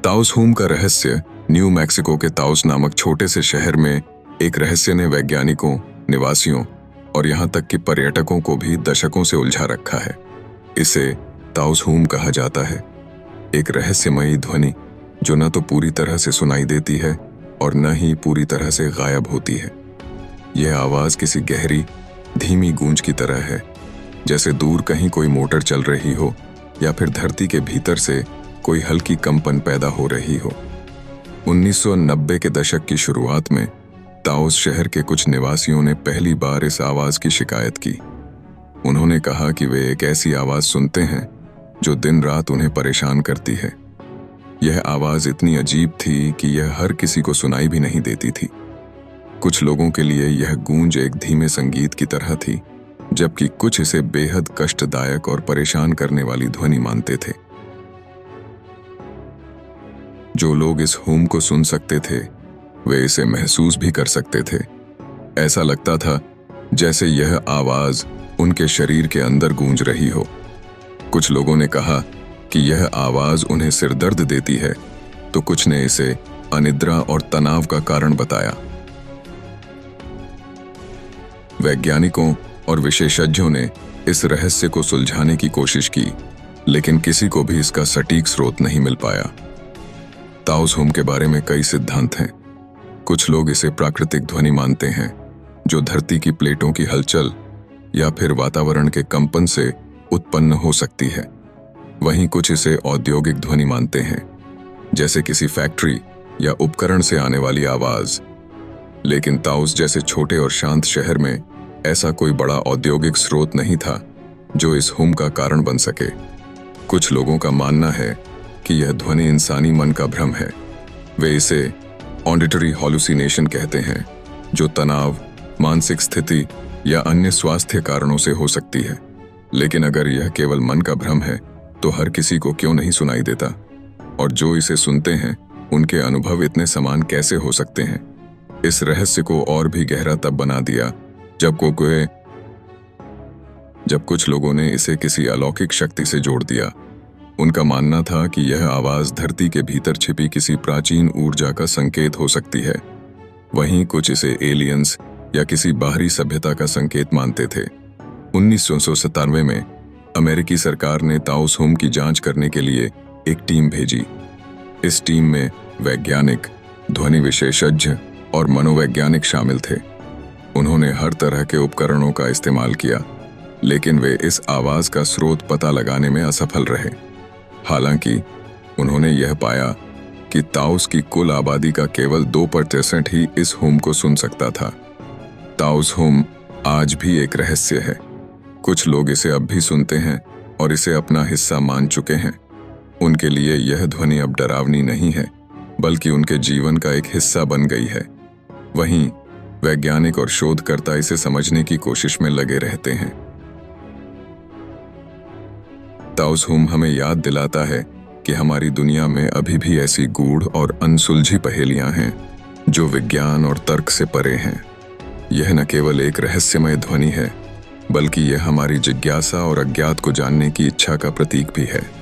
Taos हुम का रहस्य। न्यू मैक्सिको के ताओस नामक छोटे से शहर में एक रहस्य ने वैज्ञानिकों, निवासियों और यहाँ तक कि पर्यटकों को भी दशकों से उलझा रखा है। इसे ताओस हुम कहा जाता है, एक रहस्यमयी ध्वनि जो न तो पूरी तरह से सुनाई देती है और न ही पूरी तरह से गायब होती है। यह आवाज़ किसी गहरी, धीमी गूंज की तरह है, जैसे दूर कहीं कोई मोटर चल रही हो या फिर धरती के भीतर से कोई हल्की कंपन पैदा हो रही हो। 1990 के दशक की शुरुआत में ताओस शहर के कुछ निवासियों ने पहली बार इस आवाज़ की शिकायत की। उन्होंने कहा कि वे एक ऐसी आवाज़ सुनते हैं जो दिन रात उन्हें परेशान करती है। यह आवाज़ इतनी अजीब थी कि यह हर किसी को सुनाई भी नहीं देती थी। कुछ लोगों के लिए यह गूंज एक धीमे संगीत की तरह थी, जबकि कुछ इसे बेहद कष्टदायक और परेशान करने वाली ध्वनि मानते थे। जो लोग इस हुम को सुन सकते थे, वे इसे महसूस भी कर सकते थे। ऐसा लगता था जैसे यह आवाज़ उनके शरीर के अंदर गूंज रही हो। कुछ लोगों ने कहा कि यह आवाज़ उन्हें सिरदर्द देती है, तो कुछ ने इसे अनिद्रा और तनाव का कारण बताया। वैज्ञानिकों और विशेषज्ञों ने इस रहस्य को सुलझाने की कोशिश की, लेकिन किसी को भी इसका सटीक स्रोत नहीं मिल पाया। ताओस हुम के बारे में कई सिद्धांत हैं। कुछ लोग इसे प्राकृतिक ध्वनि मानते हैं, जो धरती की प्लेटों की हलचल या फिर वातावरण के कंपन से उत्पन्न हो सकती है। वहीं कुछ इसे औद्योगिक ध्वनि मानते हैं, जैसे किसी फैक्ट्री या उपकरण से आने वाली आवाज़। लेकिन ताओस जैसे छोटे और शांत शहर में ऐसा कोई बड़ा औद्योगिक स्रोत नहीं था जो इस हुम का कारण बन सके। कुछ लोगों का मानना है कि यह ध्वनि इंसानी मन का भ्रम है। वे इसे ऑडिटरी हॉलुसिनेशन कहते हैं, जो तनाव, मानसिक स्थिति या अन्य स्वास्थ्य कारणों से हो सकती है। लेकिन अगर यह केवल मन का भ्रम है, तो हर किसी को क्यों नहीं सुनाई देता? और जो इसे सुनते हैं, उनके अनुभव इतने समान कैसे हो सकते हैं? इस रहस्य को और भी गहरा तब बना दिया जब कुछ लोगों ने इसे किसी अलौकिक शक्ति से जोड़ दिया। उनका मानना था कि यह आवाज़ धरती के भीतर छिपी किसी प्राचीन ऊर्जा का संकेत हो सकती है। वहीं कुछ इसे एलियंस या किसी बाहरी सभ्यता का संकेत मानते थे। 1997 में अमेरिकी सरकार ने ताओस हुम की जांच करने के लिए एक टीम भेजी। इस टीम में वैज्ञानिक, ध्वनि विशेषज्ञ और मनोवैज्ञानिक शामिल थे। उन्होंने हर तरह के उपकरणों का इस्तेमाल किया, लेकिन वे इस आवाज़ का स्रोत पता लगाने में असफल रहे। हालांकि उन्होंने यह पाया कि ताओस की कुल आबादी का केवल 2% ही इस हुम को सुन सकता था। ताओस हुम आज भी एक रहस्य है। कुछ लोग इसे अब भी सुनते हैं और इसे अपना हिस्सा मान चुके हैं। उनके लिए यह ध्वनि अब डरावनी नहीं है, बल्कि उनके जीवन का एक हिस्सा बन गई है। वहीं वैज्ञानिक और शोधकर्ता इसे समझने की कोशिश में लगे रहते हैं। ताओस हुम हमें याद दिलाता है कि हमारी दुनिया में अभी भी ऐसी गूढ़ और अनसुलझी पहेलियां हैं जो विज्ञान और तर्क से परे हैं। यह न केवल एक रहस्यमय ध्वनि है, बल्कि यह हमारी जिज्ञासा और अज्ञात को जानने की इच्छा का प्रतीक भी है।